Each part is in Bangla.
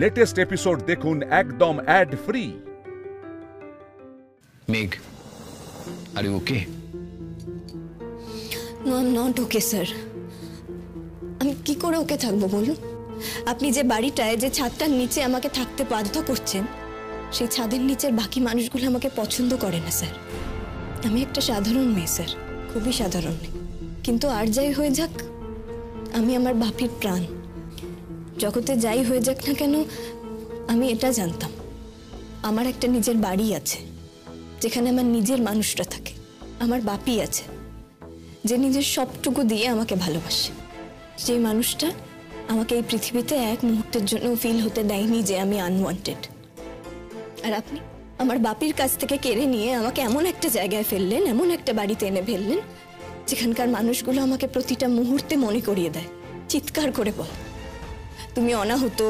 লেটেস্ট এপিসোড দেখুন একদম ad free. Megh, are you okay? No, I am not okay sir. আমি কি করে ওকে থাকবো বলুন? আপনি যে বাড়িটায়, যে ছাদটার নিচে আমাকে থাকতে বাধ্য করছেন, সেই ছাদের নিচের বাকি মানুষগুলো আমাকে পছন্দ করে না স্যার। আমি একটা সাধারণ মেয়ে স্যার, খুবই সাধারণ মেয়ে। কিন্তু আর যাই হয়ে যাক, আমি আমার বাপির প্রাণ। জগতে যাই হয়ে যাক না কেন, আমি এটা জানতাম আমার একটা নিজের বাড়ি আছে, যেখানে আমার নিজের মানুষরা থাকে। আমার বাপি আছে, যে নিজের সবটুকু দিয়ে আমাকে ভালোবাসে। যে মানুষটা আমাকে এই পৃথিবীতে এক মুহূর্তের জন্য ফিল হতে দেয়নি যে আমি আনওয়ান্টেড। আর আপনি আমার বাপির কাছ থেকে কেড়ে নিয়ে আমাকে এমন একটা জায়গায় ফেললেন, এমন একটা বাড়িতে এনে ফেললেন, যেখানকার মানুষগুলো আমাকে প্রতিটা মুহূর্তে মনে করিয়ে দেয়, চিৎকার করে বলে, তুমি অনাহূত,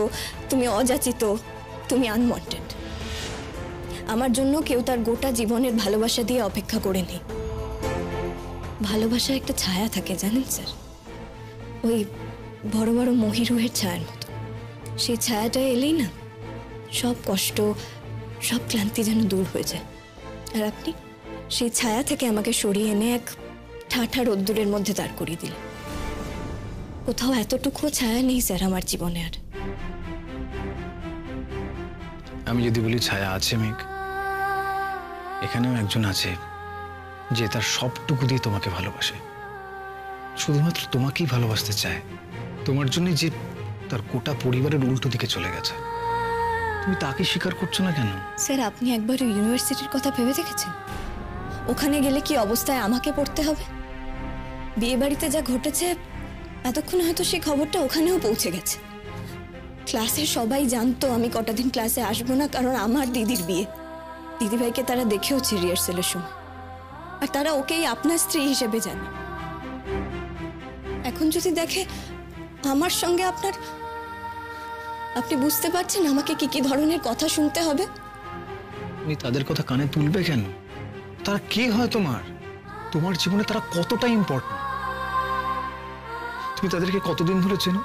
তুমি অযাচিত, তুমি আনওয়ান্টেড। আমার জন্য কেউ তার গোটা জীবনের ভালোবাসা দিয়ে অপেক্ষা করে নেই। ভালোবাসা একটা ছায়া থাকে জানেন স্যার, ওই বড় বড় মহিরুহের ছায়ার মতো। সেই ছায়াটা এলেই না সব কষ্ট, সব ক্লান্তি যেন দূর হয়ে যায়। আর আপনি সেই ছায়া থেকে আমাকে সরিয়ে এনে এক ঠাঠা রোদ্দুরের মধ্যে দাঁড় করিয়ে দিলেন। কোথাও এতটুকুও ছায়া নেই স্যার আমার জীবনে আর। আমি যদি বলি ছায়া আছে মেঘ, এখানেও একজন আছে যে তার সবটুকু দিয়ে তোমাকে ভালোবাসে, শুধুমাত্র তোমাকেই ভালোবাসতে চায়। তোমার জন্য যে তার গোটা পরিবারের উল্টো দিকে চলে গেছে, তুমি তাকে স্বীকার করছো না কেন? স্যার আপনি একবার ইউনিভার্সিটির কথা ভেবে দেখেছেন? ওখানে গেলে কি অবস্থায় আমাকে পড়তে হবে? বিয়ে বাড়িতে যা ঘটেছে, এতক্ষণ হয়তো সেই খবরটা ওখানেও পৌঁছে গেছে। ক্লাসে সবাই জানতো আমি কটা দিন ক্লাসে আসবো না, কারণ আমার দিদির বিয়ে। দিদিভাইকে তারা দেখেওছে রিহার্সেলের সময়, আর তারা ওকেই আপনার স্ত্রী হিসেবে জানে। এখন যদি দেখে আমার সঙ্গে আপনার, আপনি বুঝতে পারছেন আমাকে কি কি ধরনের কথা শুনতে হবে? তুমি তাদের কথা কানে তুলবে কেন? তারা কে হয় তোমার? তোমার জীবনে তারা কতটা ইম্পর্টেন্ট? তুমি তাদেরকে কতদিন ধরে চেনো?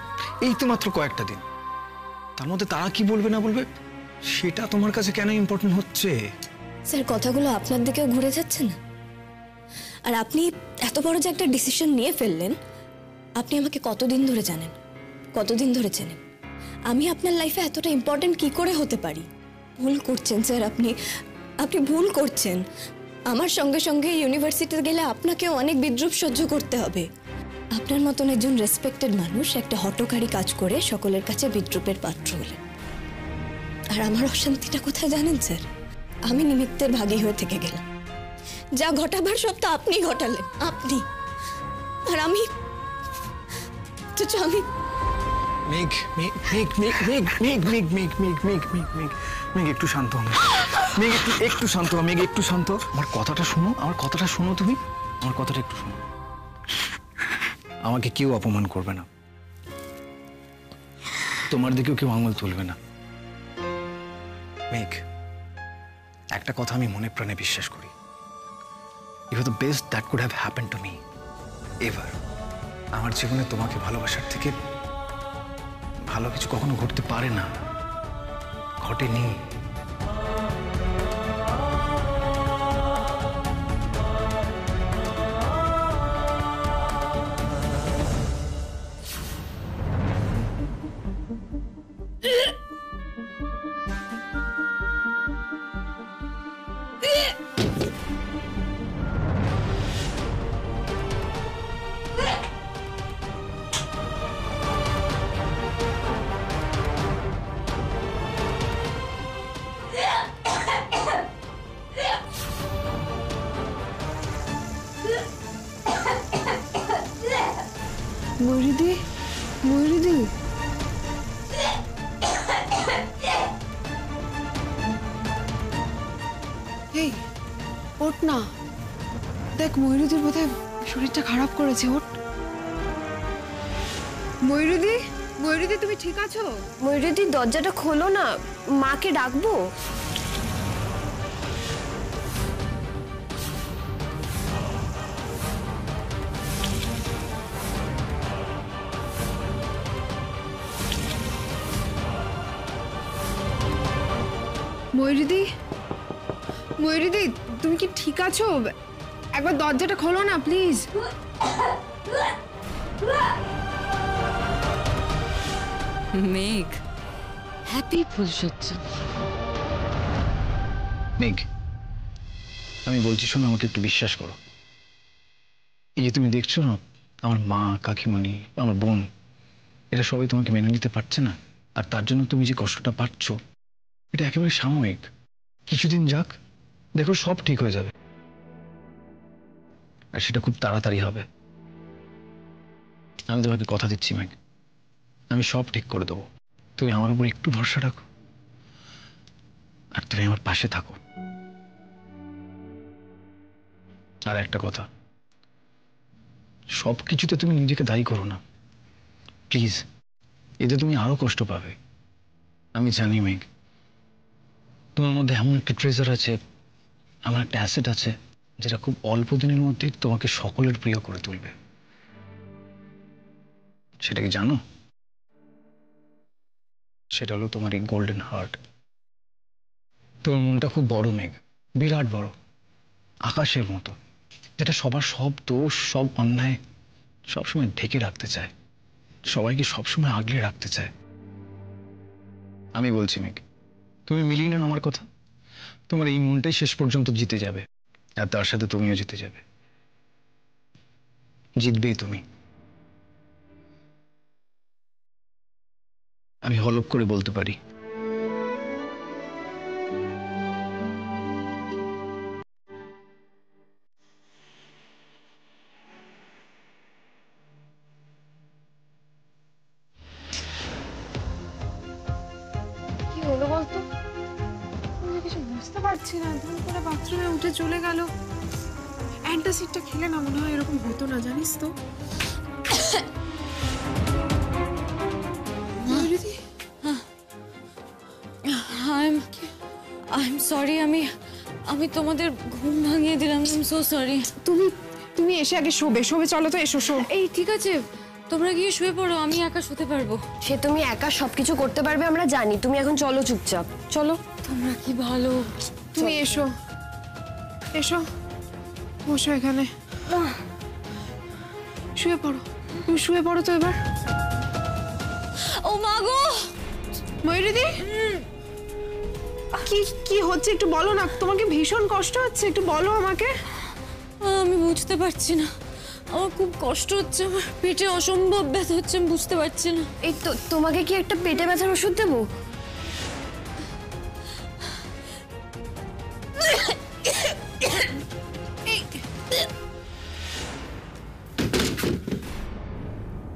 এই তো মাত্র কয়েকটা দিন। তার মধ্যে তারা কি বলবে না বলবে সেটা তোমার কাছে কেন ইম্পর্টেন্ট হচ্ছে? স্যার কথাগুলো আপনার দিকেও ঘুরে যাচ্ছে না? আর আপনি এত বড় যে একটা ডিসিশন নিয়ে ফেললেন, আপনি আমাকে কতদিন ধরে জানেন, কতদিন ধরে চেনেন? আমি আপনার লাইফে এতটা ইম্পর্টেন্ট কি করে হতে পারি? ভুল করছেন স্যার, আপনি ভুল করছেন। আমার সঙ্গে সঙ্গে ইউনিভার্সিটিতে গেলে আপনাকেও অনেক বিদ্রূপ সহ্য করতে হবে। আপনার মতন একজন রেসপেক্টেড মানুষ একটা হঠকারী কাজ করে সকলের কাছে বিদ্রূপের পাত্র হলেন। আর আমার অশান্তিটা কোথায় জানেন স্যার? আমি নিমিত্তের ভাগী হয়ে থেকে গেলাম। যা ঘটাবার সব তো আপনি ঘটালেন, আপনি। আর আমি মেঘ, মেঘ, মেঘ, মেঘ, মেঘ, মেঘ, মেঘ, মেঘ, মেঘ, মেঘ, মেঘ, মেঘ, মেঘ, একটু শান্ত হও। মেঘ, একটু শান্ত হও। মেঘ, একটু শান্ত। আমার কথাটা শোনো, আমার কথাটা শোনো। তুমি আমার কথাটা একটু শোনো। আমাকে কেউ অপমান করবে না, তোমার দিকেও কেউ আঙুল তুলবে না। মেঘ, একটা কথা আমি মনে প্রাণে বিশ্বাস করি, you are the best that could have happened to me ever. আমার জীবনে তোমাকে ভালোবাসার থেকে ভালো কিছু কখনো ঘটতে পারে না, ঘটেনি। ময়ূরীদি, ময়ূরীদি, এই ওঠ না। দেখ ময়ূরীদির বোধহয় শরীরটা খারাপ করেছে, ওঠ। ময়ূরীদি, ময়ূরীদি তুমি ঠিক আছো? ময়ূরীদি দরজাটা খোলো না, মাকে ডাকবো। ময়ূরীদি, ময়ূরীদি, তুমি কি ঠিক আছো? একবার দরজাটা খোলো না প্লিজ। মেঘ, হ্যাপি ফুলসজ্জা। মেঘ, আমি বলছি শোনো, আমাকে একটু বিশ্বাস করো। এই যে তুমি দেখছো না, আমার মা, কাকিমণি, আমার বোন, এটা সবাই তোমাকে মেনে নিতে পারছে না। আর তার জন্য তুমি যে কষ্টটা পাচ্ছ, এটা একেবারে সাময়িক। কিছুদিন যাক, দেখো সব ঠিক হয়ে যাবে। আর সেটা খুব তাড়াতাড়ি হবে। আমি তোমাকে কথা দিচ্ছি মেঘ, আমি সব ঠিক করে দেবো। তুমি আমার উপর একটু ভরসা রাখো, আর তুমি আমার পাশে থাকো। আর একটা কথা, সবকিছুতে তুমি নিজেকে দায়ী করো না প্লিজ। এতে তুমি আরো কষ্ট পাবে। আমি জানি মেঘ, তোমার মধ্যে এমন একটা ট্রেজার আছে, আমার একটা অ্যাসেট আছে, যেটা খুব অল্প দিনের মধ্যেই তোমাকে সকলের প্রিয় করে তুলবে। সেটা কি জানো? সেটা হলো তোমার এই গোল্ডেন হার্ট। তোমার মনটা খুব বড় মেঘ, বিরাট বড়, আকাশের মতো, যেটা সবার সব দোষ, সব অন্যায় সবসময় ঢেকে রাখতে চায়, সবাইকে সবসময় আগলে রাখতে চায়। আমি বলছি মেঘ, তুমি মিলিয়ে নাও আমার কথা। তোমার এই মনটাই শেষ পর্যন্ত জিতে যাবে, আর তার সাথে তুমিও জিতে যাবে। জিতবেই তুমি। আমি হলপ করে বলতে পারি। কি হলো বলতো? আমি কিছু বুঝতে পারছি না। ধুম করে বাথরুমে উঠে চলে গেল। অ্যান্টাসিডটা খেলে না মনে হয় এরকম হতো না, জানিস তো? ময়ূরীদি, আই এম সরি, আমি তোমাদের ঘুম ভাঙিয়ে দিলাম। I am so sorry. তুমি এসে আগে শোবে। চলো তো, এসো শো। এই ঠিক আছে, তোমরা গিয়ে শুয়ে পড়ো, আমি একা শুতে পারবো। সে তুমি একা সবকিছু করতে পারবে আমরা জানি, তুমি এখন চলো চুপচাপ চলো। তোমরা কি ভালো। তুমি এসো, এসো, বসো এখানে, শুয়ে পড়ো। তুমি শুয়ে পড়ো তো এবার। ও মা গো! ময়ূরীদি, কি হচ্ছে একটু বলো না। তোমাকে ভীষণ কষ্ট হচ্ছে, একটু বলো আমাকে। আমি বুঝতে পারছি না, আমার খুব কষ্ট হচ্ছে, আমার পেটে অসম্ভব ব্যথা হচ্ছে, আমি বুঝতে পারছি না। এই তো তোমাকে কি একটা পেটে ব্যথার ওষুধ দেবো?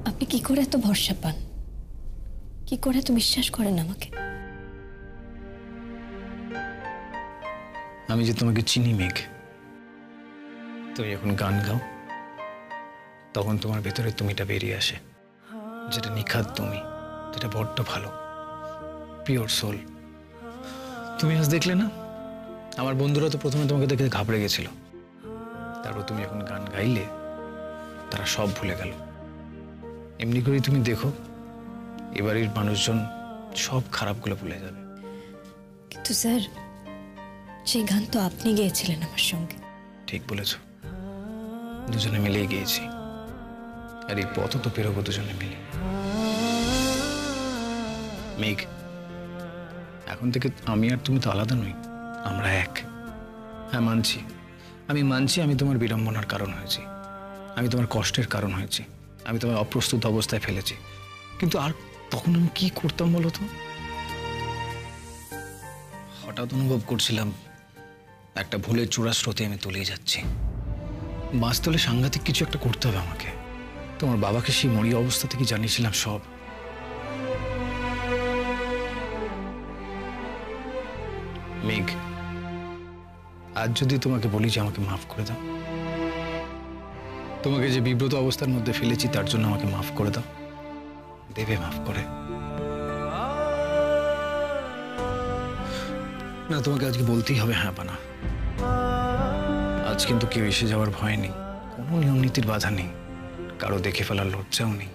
আপনি কি করে এত ভরসা পান? কি করে এত বিশ্বাস করেন আমাকে? আমি যে তোমাকে চিনি মেঘ, তুমি যখন গান গাও তখন তোমার ভেতরে তুমিটা বেরিয়ে আসে, যেটা নিখাত তুমি, যেটা বড্ড ভালো, পিওর সোল। তুমি আজ দেখলে না, আমার বন্ধুরা তো প্রথমে তোমাকে দেখে ঘাবড়ে গেছিল, তারপর তুমি যখন গান গাইলে তারা সব ভুলে গেল। এমনি করেই তুমি দেখো, এবারের মানুষজন সব খারাপগুলো ভুলে যাবে। কিন্তু স্যার, সেই গান তো আপনি গেয়েছিলেন আমার সঙ্গে। ঠিক বলেছ, দুজনে মিলেই গিয়েছি, আর এই পথ তো পেরোবো দুজনে মিলে। মেঘ, এখন থেকে আমি আর তুমি তো আলাদা নই, আমরা এক। হ্যাঁ মানছি, আমি মানছি আমি তোমার বিড়ম্বনার কারণ হয়েছি, আমি তোমার কষ্টের কারণ হয়েছি, আমি তোমার অপ্রস্তুত অবস্থায় ফেলেছি। কিন্তু আর তখন আমি কি করতাম বলো তো? হঠাৎ অনুভব করছিলাম একটা ভুলের চূড়া স্রোতে আমি তলিয়ে যাচ্ছি। বাস্তলে সাংঘাতিক কিছু একটা করতে হবে আমাকে। তোমার বাবাকে সেই মরিয়া অবস্থা থেকে জানিয়েছিলাম সব। মেঘ, আজ যদি তোমাকে বলি যে আমাকে মাফ করে দাও, তোমাকে যে বিব্রত অবস্থার মধ্যে ফেলেছি তার জন্য আমাকে মাফ করে দাও, দেবে মাফ করে? না, তোমাকে আজকে বলতেই হবে হ্যাঁ বা না। আজ কিন্তু কেউ এসে যাওয়ার ভয় নেই, কোনো নিয়ম নীতির বাধা নেই, কারো দেখে ফেলার লজ্জাও নেই।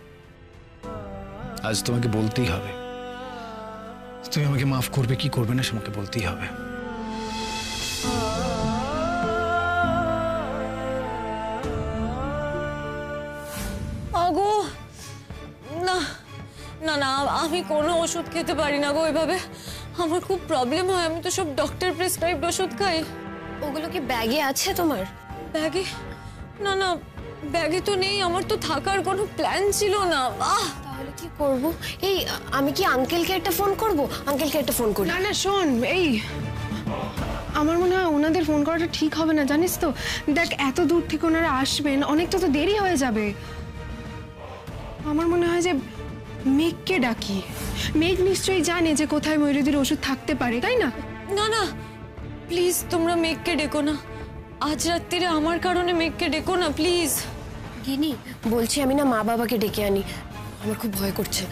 আজ তোমাকে বলতেই হবে তুমি আমাকে মাফ করবে কি করবে না সে আমাকে বলতেই হবে। আগো না না না, আমি কোনো ওষুধ খেতে পারি না গো এভাবে, আমার খুব প্রবলেম হয়। আমি তো সব ডক্টর প্রেসক্রাইবড ওষুধ খাই। ওগুলো কি ব্যাগে আছে তোমার? ব্যাগে? না না, ব্যাগে তো নেই, আমার তো থাকার কোনো প্ল্যান ছিল না। তাহলে কি করব? এই আমি কি আঙ্কেলকে একটা ফোন করব? আঙ্কেলকে একটা ফোন করি। না না শোন, এই আমার মনে হয় ওনাদের ফোন করাটা ঠিক হবে না, জানিস তো। দেখ, এত দূর থেকে ওনারা আসবেন, অনেকটা তো দেরি হয়ে যাবে। আমার মনে হয় যে মেঘকে ডাকি। মেঘ নিশ্চয়ই জানে যে কোথায় ময়ূরীদির ওষুধ থাকতে পারে, তাই না? না না প্লিজ, তোমরা মেঘকে ডেকো না। আজ রাত্রিরে আমার কারণে মেঘকে ডেকো না প্লিজ। গিনি, বলছি আমি না মা বাবাকে ডেকে আনি, আমার খুব ভয় করছে।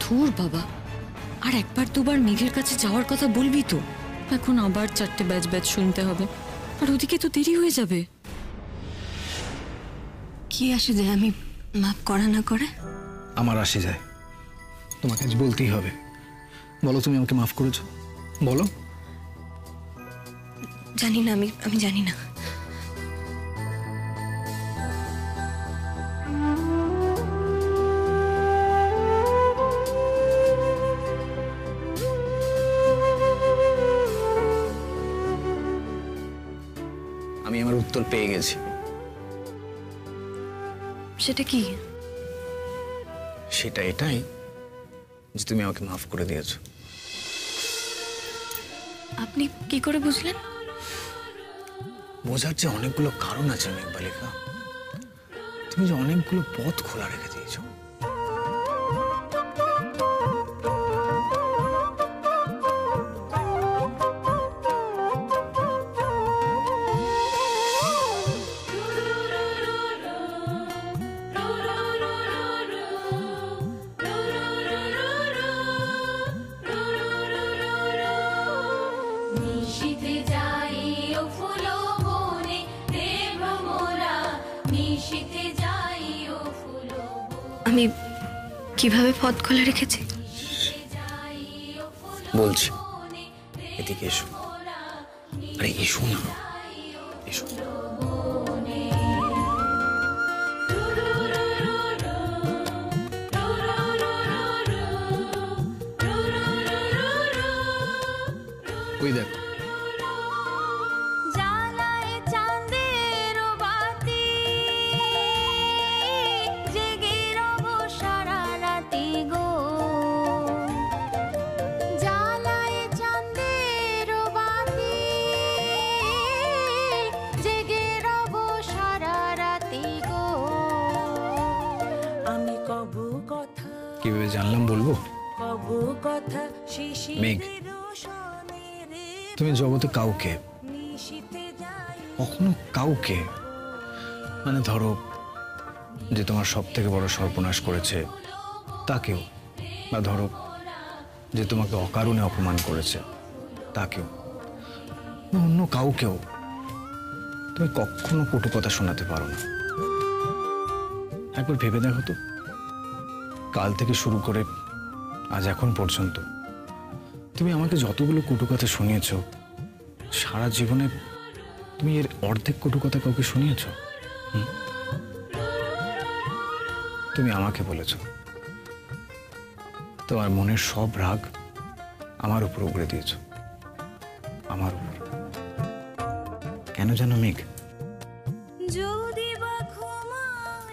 ধুর বাবা, আর একবার দুবার মেঘের কাছে যাওয়ার কথা বলবি তো? এখন আবার 4টে ব্যাচ ব্যাচ শুনতে হবে, আর ওদিকে তো দেরি হয়ে যাবে। কি আসে যায় আমি মাপ করা না করে? আমার আসে যায়, তোমাকে আজ বলতেই হবে। বলো তুমি আমাকে মাফ করেছো, বলো। জানি না, আমি জানি না। আমি আমার উত্তর পেয়ে গেছি। সেটা কি? সেটা এটাই যে তুমি আমাকে মাফ করে দিয়েছো। আপনি কি করে বুঝলেন? বোঝার যে অনেকগুলো কারণ আছে মেঘবালিকা, তুমি যে অনেকগুলো পথ খোলা রেখে দিয়েছো। আমি কিভাবে পথ খোলা রেখেছি? বলছি, এদিকে এসো। আরে এসো না, এসো। ওই দেখো, কিভাবে জানলাম বলবো? মেঘ, তুমি জগতে কাউকে, কখনো কাউকে, মানে ধরো যে তোমার সব থেকে বড় সর্বনাশ করেছে তাকেও, বা ধরো যে তোমাকে অকারণে অপমান করেছে তাকেও, বা অন্য কাউকেও তুমি কখনো কটু কথা শোনাতে পারো না। একবার ভেবে দেখো তো, কাল থেকে শুরু করে আজ এখন পর্যন্ত তুমি আমাকে যতগুলো কটু কথা শুনিয়েছ, সারা জীবনে তুমি এর অর্ধেক কটু কথা কাউকে শুনিয়েছ? তুমি আমাকে বলেছ তোমার মনের সব রাগ আমার উপর উগড়ে দিয়েছ, আমার উপর। কেন জানো মেঘ?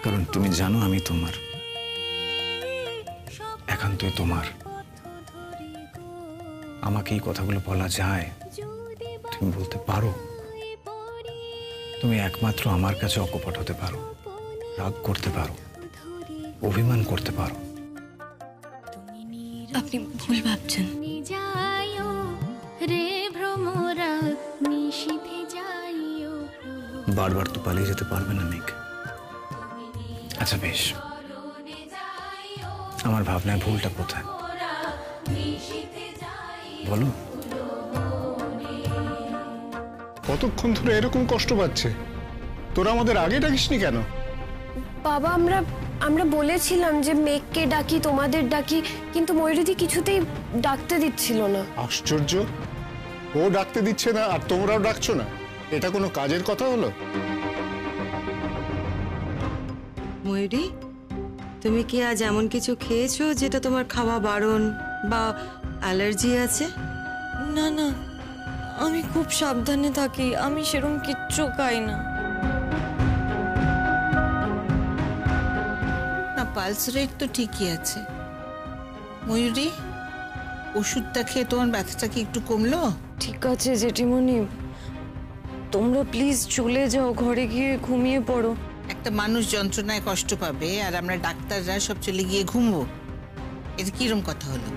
কারণ তুমি জানো আমি তোমার, একান্তই তোমার। আমাকে এই কথাগুলো বলা যায়, তুমি বলতে পারো। তুমি একমাত্র আমার কাছে অকপট হতে পারো, রাগ করতে পারো, অভিমান করতে পারো। আপনি ভুল ভাবছেন। বারবার তো পালিয়ে যেতে পারবে না মেঘ। আচ্ছা বেশ, আমার ভাবনায় ভুলটা কোথায় বলো? কতক্ষণ ধরে এরকম কষ্ট পাচ্ছে? তোরা আমাদের আগে ডাকিসনি কেন? বাবা, আমরা আমরা বলেছিলাম যে মেঘকে ডাকি, তোমাদের ডাকি, কিন্তু ময়ূরীদি কিছুতেই ডাকতে দিচ্ছিল না। আশ্চর্য, ও ডাকতে দিচ্ছে না আর তোমরাও ডাকছো না, এটা কোনো কাজের কথা হলো? ময়ূরী, তুমি কি আজ এমন কিছু খেয়েছো যেটা তোমার খাওয়া বারণ বা অ্যালার্জি আছে? না না, আমি খুব সাবধানে থাকি, আমি সেরকম কিচ্ছু খাই না। না, পালস রেট তো ঠিকই আছে। ময়ূরী, ওষুধটা খেয়ে তোমার ব্যথাটা কি একটু কমলো? ঠিক আছে জেঠিমণি, তোমরা প্লিজ চলে যাও, ঘরে গিয়ে ঘুমিয়ে পড়ো। একটা মানুষ যন্ত্রণায় কষ্ট পাবে আর আমরা ডাক্তাররা সব চলে গিয়ে ঘুমবো, এটা কিরম কথা হলো?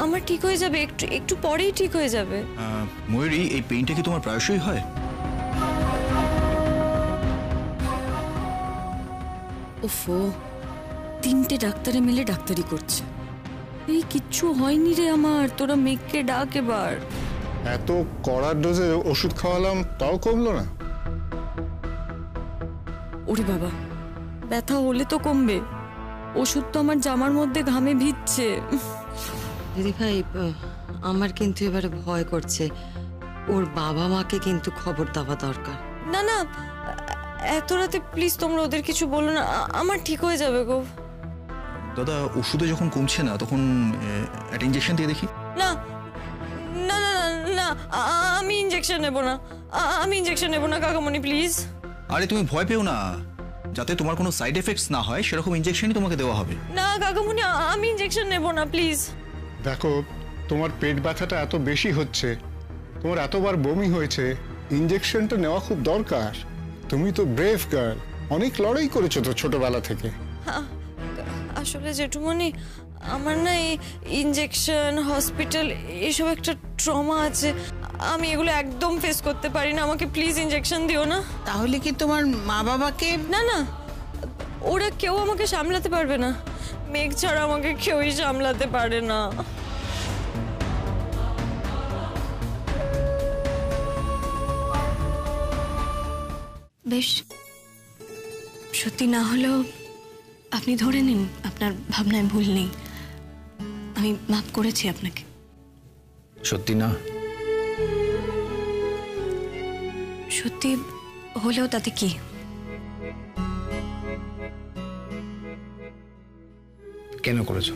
আমার ঠিক হয়ে যাবে, একটু একটু পরেই ঠিক হয়ে যাবে। ময়ূরী, এই পেইনটা কি তোমার প্রায়শই হয়? ওফো, 3টে ডাক্তারে মিলে ডাক্তারি করছে। এই কিচ্ছু হয়নি রে আমার, তোরা মেঘকে ডাক এবার। এত কড়া ডোজে ওষুধ খাওয়ালাম তাও কমলো না? ওরে বাবা, ব্যথা হলে তো কমবে, ওষুধ তো আমার জামার মধ্যে ঘামে ভিজছে। দিদি ভাই, আমার কিন্তু এবারে ভয় করছে। ওর বাবা মাকে কিন্তু খবর দেওয়া দরকার। না না, এত রাতে প্লিজ তোমরা ওদের কিছু বলো না, আমার ঠিক হয়ে যাবে গো। দাদা, ওষুধে যখন কমছে না তখন একটা ইঞ্জেকশন দিয়ে দেখি। না না না না, আমি ইঞ্জেকশন নেব না, আমি ইঞ্জেকশন নেব না কাকামণি, প্লিজ। আরে তুমি ভয় পেও না, যাতে তোমার কোনো সাইড এফেক্টস না হয় সেরকম ইঞ্জেকশনই তোমাকে দেওয়া হবে। না কাকামণি, আমি ইঞ্জেকশন নেব না, প্লিজ। দেখো, তোমার পেট ব্যথাটা এত বেশি হচ্ছে, তোমার এতবার বমি হয়েছে, ইঞ্জেকশনটা নেওয়া খুব দরকার। তুমি তো ব্রেভ গার্ল, অনেক লড়াই করেছো তো ছোটবেলা থেকে। আসলে জেঠুমণি, আমার না এই ইঞ্জেকশন, হসপিটাল এসব একটা ট্রমা আছে, আমি এগুলো একদম ফেস করতে পারি না, আমাকে প্লিজ ইঞ্জেকশন দিও না। তাহলে কি তোমার মা বাবাকে? না না, ওরা কেউ আমাকে সামলাতে পারবে না, মেঘ ছাড়া আমাকে কেউই সামলাতে পারে না। বেশ, সত্যি না হলেও আপনি ধরে নিন আপনার ভাবনায় ভুল নেই, আমি মাফ করেছি আপনাকে। সত্যি না? সত্যি হলেও তাতে কি? কেন করেছো?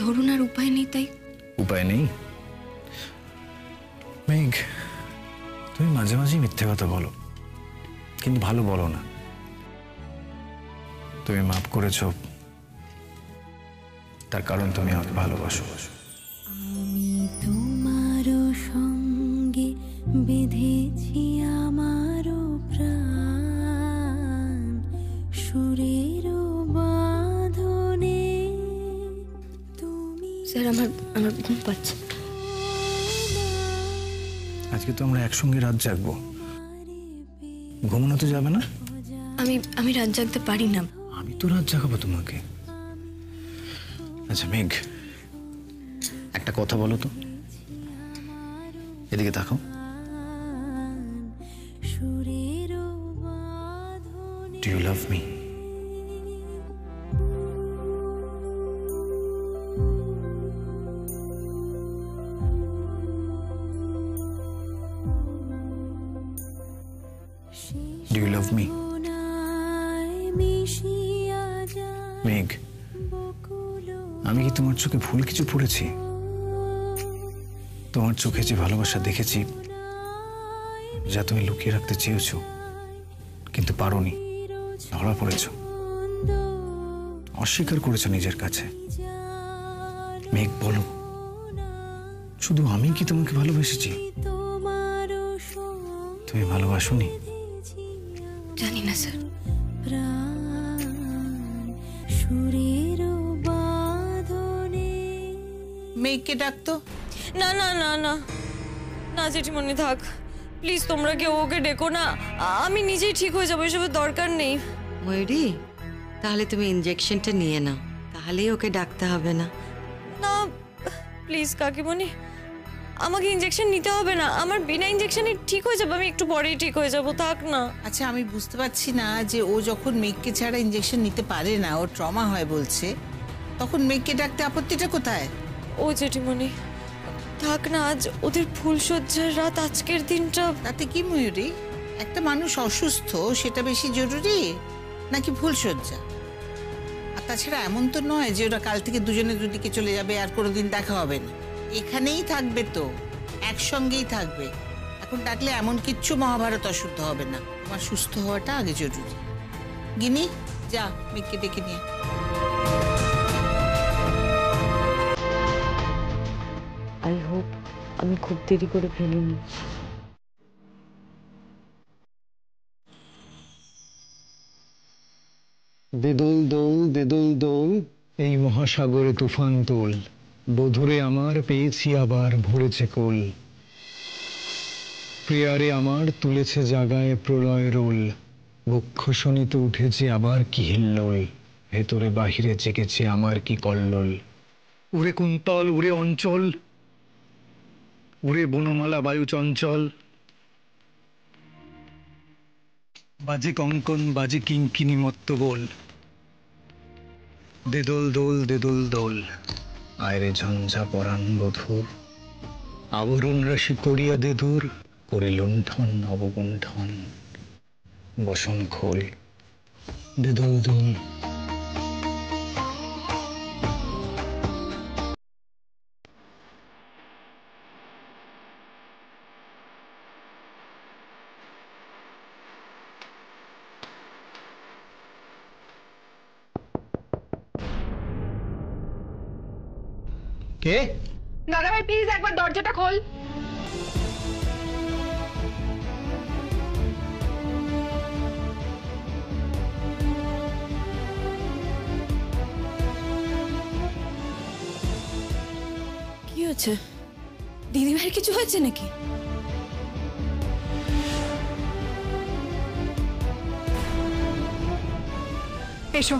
ধরুন আর উপায় নেই তাই। উপায় নেই? মেঘ, তুমি মাঝে মাঝে মিথ্যে কথা বলো, কিন্তু ভালো বলো না। তুমি মাফ করেছো, তার কারণ তুমি আমাকে ভালোবাসো। আমি তোমার সঙ্গে বেঁধেছি আমার প্রাণ, সুরের বাঁধনে তুমি। স্যার, আমার ঘুম পাচ্ছে। আজকে তো আমরা একসঙ্গে রাত জাগবো, ঘুমানো তো যাবে না? আমি রাত জাগতে পারি না। আমি তো রাত জাগাবো তোমাকে। আচ্ছা মেঘ, একটা কথা বলো তো, এদিকে তাকাও। Do you love me? Do you love me? মেঘ, আমি কি তোমার চোখে ভুল কিছু পড়েছি? তোমার চোখে যে ভালোবাসা দেখেছি, যা তুমি লুকিয়ে রাখতে চেয়েছো কিন্তু পারোনি, ধরা পড়েছ, অস্বীকার করেছো নিজের কাছে। মেঘ বলো, শুধু আমি কি তোমাকে ভালোবেসেছি? তুমি ভালোবাসোনি? জানি না স্যার। মেঘকে ডাকতো? না না না না না জেঠিমণি, থাক প্লিজ, তোমরা কেউ ওকে ডেকো না, আমি নিজেই ঠিক হয়ে যাবো, এসবের দরকার নেই। ময়ূরী, তাহলে তুমি ইনজেকশনটা নিয়ে নাও, তাহলেই ওকে ডাকতে হবে না। না প্লিজ কাকিমণি, আমাকে ইনজেকশন নিতে হবে না, আমার বিনা ইনজেকশনে ঠিক হয়ে যাবে, আমি একটু পরেই ঠিক হয়ে যাব, থাক না। আচ্ছা আমি বুঝতে পারছি না যে ও যখন মেঘকে ছাড়া ইঞ্জেকশন নিতে পারে না, ওর ট্রমা হয় বলছে, তখন মেঘকে ডাকতে আপত্তিটা কোথায়? ও জেঠিমণি থাক না, আজ ওদের ফুলসজ্জার রাত, আজকের দিনটা। তাতে কি ময়ূরী, একটা মানুষ অসুস্থ সেটা বেশি জরুরি নাকি ফুলসজ্জা? আর তাছাড়া এমন তো নয় যে ওরা কাল থেকে দুজনে দুদিকে চলে যাবে আর কোনোদিন দেখা হবে না, এখানেই থাকবে, তো একসঙ্গেই থাকবে। এখন ডাকলে এমন কিচ্ছু মহাভারত অশুদ্ধ হবে না, আমার সুস্থ হওয়াটা আগে জরুরি। গিনি যা মেঘকে ডেকে নিয়ে। আই হোপ আমি খুব দেরি করে ফেলিনি। বেদল দোল বেদল দোল, এই মহাসাগরে তুফান তোল, বধুরে আমার পেয়েছি আবার ভরেছে কোল, প্রিয়ারে আমার তুলেছে জাগায় প্রলয় রোল, বক্ষ শনিতে উঠেছে আবার কি হিল্লোল, ভেতরে বাহিরে জেগেছে আমার কি কল্লোল। উড়ে কুন্তল উড়ে অঞ্চল, উড়ে বনমালা বায়ু চঞ্চল, বাজে কঙ্কন বাজে কিঙ্কিনি মত্ত বল, দেদল দোল দেদল দোল, আয়রে ঝঞ্ঝা পরাণ বধুর, আবরণ রাশি করিয়া দে দূর, করে লুণ্ঠন অবগুণ্ঠন, বসন খোল, দেদল দোল। কে? দাদা ভাই প্লিজ একবার দরজাটা খোল। কি হয়েছে? দিদিভাইয়ের কিছু হয়েছে নাকি? এসো।